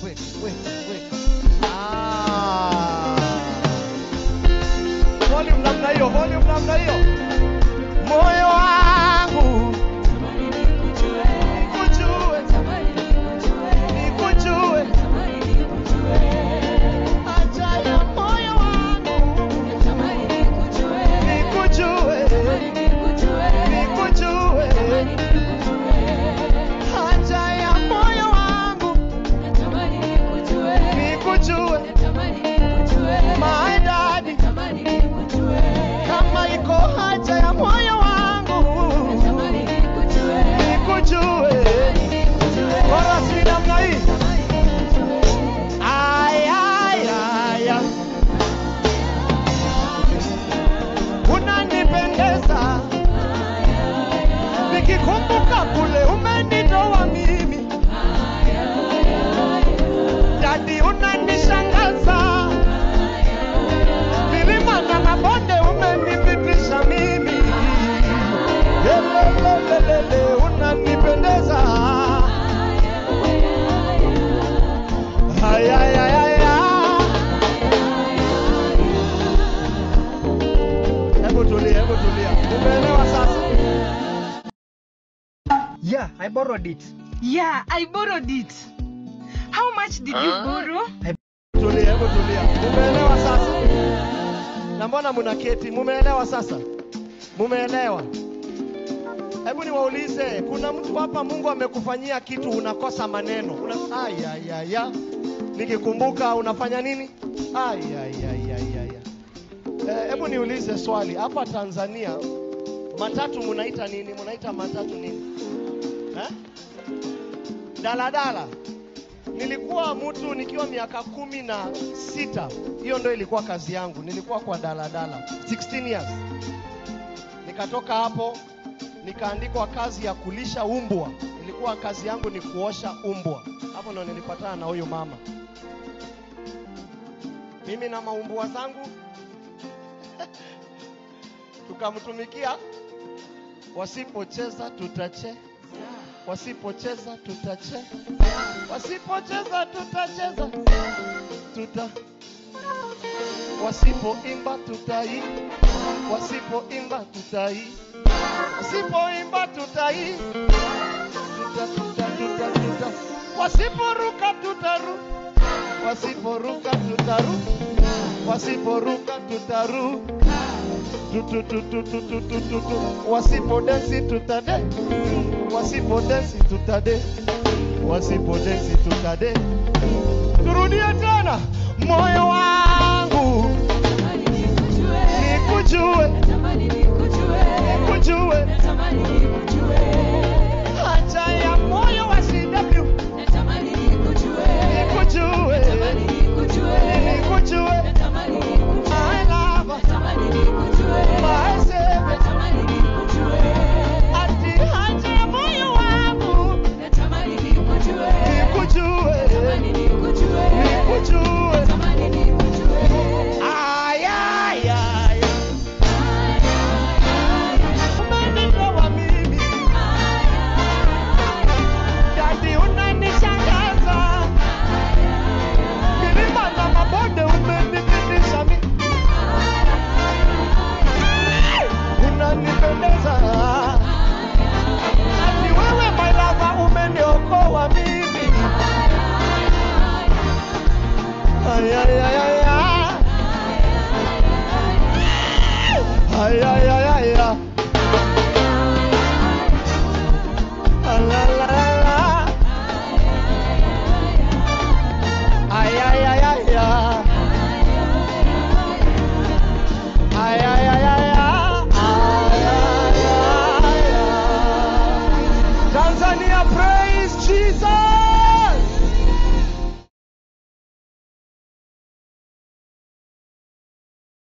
weka. Volume namna hiyo. Moyo wangu nikujue. Haja ya moyo wangu nikujue. Haja ya moyo wangu nikujue. My daddy, kama iko haja ya moyo wangu nikujue. Bora si namna hii. Unanipendeza nikikumbuka kule umenitoa mimi. Daddy, unanishangaza milima na mabonde umenipitisha mimi. Lelelelele, unanipendeza. Hebu tulia. Umeelewa sasa? Yeah, I borrowed it. Yeah, I borrowed it. How much did you borrow? Tulia. Umeelewa sasa? Na mbona mnaketi? Mumeelewa sasa? Mumeelewa? Hebu niwaulize, kuna mtu hapa Mungu amekufanyia kitu unakosa maneno? Nikikumbuka unafanya nini? Hebu niulize swali. Hapa Tanzania matatu mnaita nini? Mnaita matatu nini? Daladala. Nilikuwa mtu nikiwa miaka 16. Hiyo ndio ilikuwa kazi yangu. Nilikuwa kwa daladala 16 years. Nikatoka hapo nikaandikwa kazi ya kulisha umbwa. Ilikuwa kazi yangu ni kuosha umbwa. Hapo ndo nilipatana na huyo mama. Mimi na maumbwa zangu tukamtumikia. Wasipocheza tutache. Wasipocheza tutacheza. Wasipoimba tutai. Wasipoimba tutai. Wasiporuka tutaru. Wasiporuka tutaru. Wasipodensi tutade. Turudie tena. Moyo wangu nikujue. Haja ya moyo wa CW nikujue. My love, my savior. Ati haja ya moyo wangu nikujue. Umenitoa mimi. Daddy, unanishangaza milima na mabonde umenipitisha mimi. Unanipendeza. Ati wewe my lover umeniokoa mimi. Tanzania, praise Jesus.